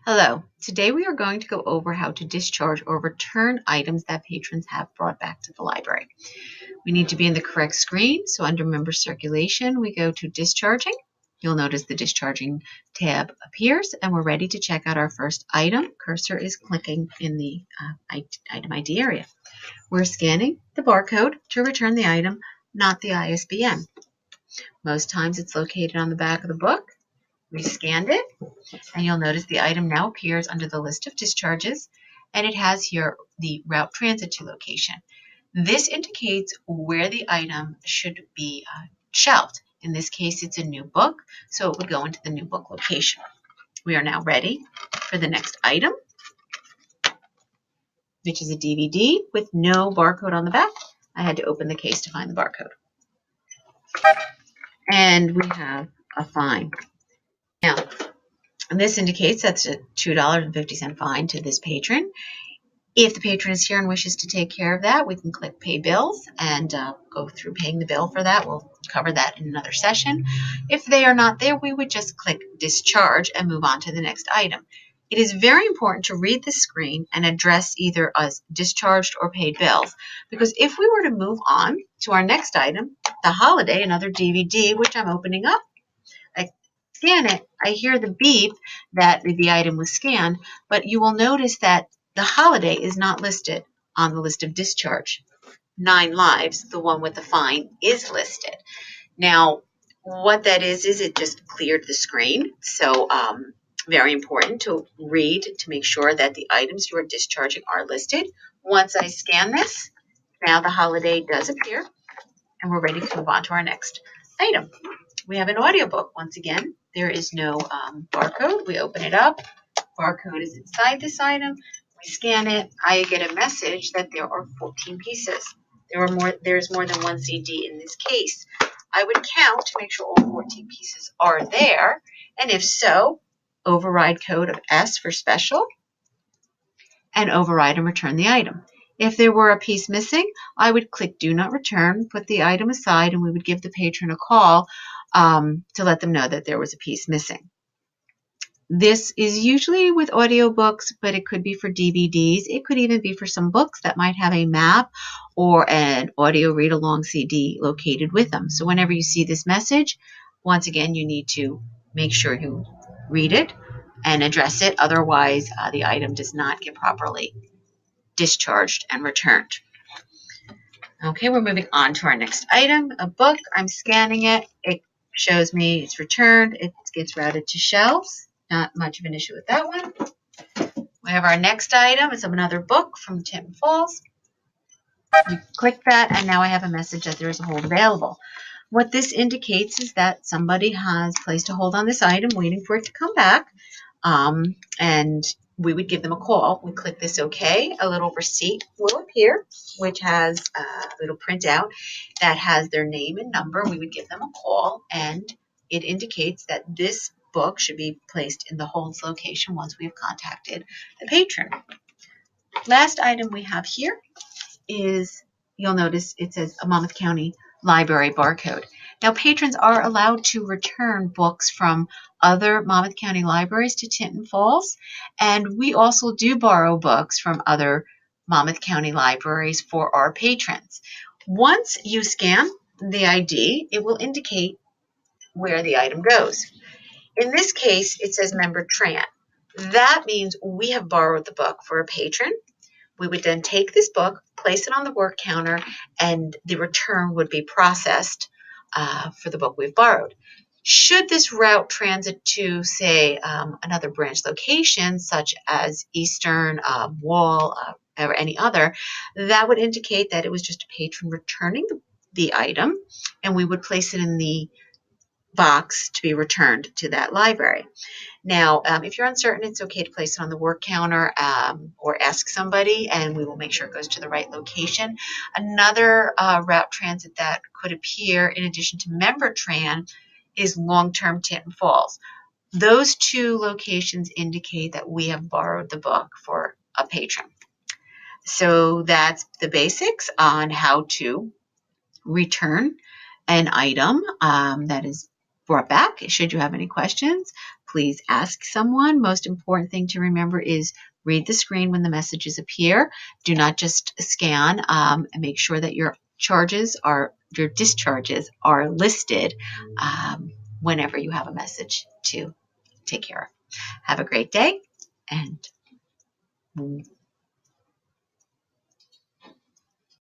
Hello. Today we are going to go over how to discharge or return items that patrons have brought back to the library. We need to be in the correct screen, so under Member Circulation, we go to Discharging. You'll notice the Discharging tab appears, and we're ready to check out our first item. Cursor is clicking in the item ID area. We're scanning the barcode to return the item, not the ISBN. Most times it's located on the back of the book. We scanned it, and you'll notice the item now appears under the list of discharges, and it has here the route transit to location. This indicates where the item should be shelved. In this case, it's a new book, so it would go into the new book location. We are now ready for the next item, which is a DVD with no barcode on the back. I had to open the case to find the barcode. And we have a fine. Now, this indicates that's a $2.50 fine to this patron. If the patron is here and wishes to take care of that, we can click Pay Bills and go through paying the bill for that. We'll cover that in another session. If they are not there, we would just click Discharge and move on to the next item. It is very important to read the screen and address either as discharged or paid bills, because if we were to move on to our next item, the holiday, another DVD, which I'm opening up, I scan it, I hear the beep that the item was scanned, but you will notice that the holiday is not listed on the list of discharge. 9 Lives, the one with the fine, is listed. Now, what that is it just cleared the screen. So very important to read to make sure that the items you are discharging are listed. Once I scan this, now the holiday does appear, and we're ready to move on to our next item. We have an audiobook. Once again, there is no barcode. We open it up. Barcode is inside this item. We scan it. I get a message that there are 14 pieces. There's more than one CD in this case. I would count to make sure all 14 pieces are there, and if so, override code of S for special, and override and return the item. If there were a piece missing, I would click Do Not Return, put the item aside, and we would give the patron a call to let them know that there was a piece missing. This is usually with audiobooks, but it could be for DVDs. It could even be for some books that might have a map or an audio read-along CD located with them. So whenever you see this message, once again, you need to make sure you read it and address it. Otherwise, the item does not get properly discharged and returned. Okay, we're moving on to our next item, a book. I'm scanning it. It shows me it's returned. It gets routed to shelves. Not much of an issue with that one. We have our next item. It's another book from Tinton Falls. You click that, and now I have a message that there is a hold available. What this indicates is that somebody has placed a hold on this item, waiting for it to come back, and we would give them a call. We click this OK. A little receipt will appear, which has a little printout that has their name and number. We would give them a call, and it indicates that this book should be placed in the holds location once we have contacted the patron. Last item we have here is, you'll notice it says a Monmouth County Library barcode. Now, patrons are allowed to return books from other Monmouth County libraries to Tinton Falls, and we also do borrow books from other Monmouth County libraries for our patrons. Once you scan the ID, it will indicate where the item goes. In this case, it says Member Tran. That means we have borrowed the book for a patron. We would then take this book, place it on the work counter, and the return would be processed for the book we've borrowed. Should this route transit to, say, another branch location, such as Eastern, Wall, or any other, that would indicate that it was just a patron returning the item, and we would place it in the box to be returned to that library. Now, if you're uncertain, it's okay to place it on the work counter or ask somebody, and we will make sure it goes to the right location. Another route transit that could appear in addition to Member Tran is long-term Tinton Falls. Those two locations indicate that we have borrowed the book for a patron. So that's the basics on how to return an item that is brought back. Should you have any questions, please ask someone. Most important thing to remember is read the screen when the messages appear. Do not just scan, and make sure that your discharges are listed whenever you have a message to take care of. Have a great day, and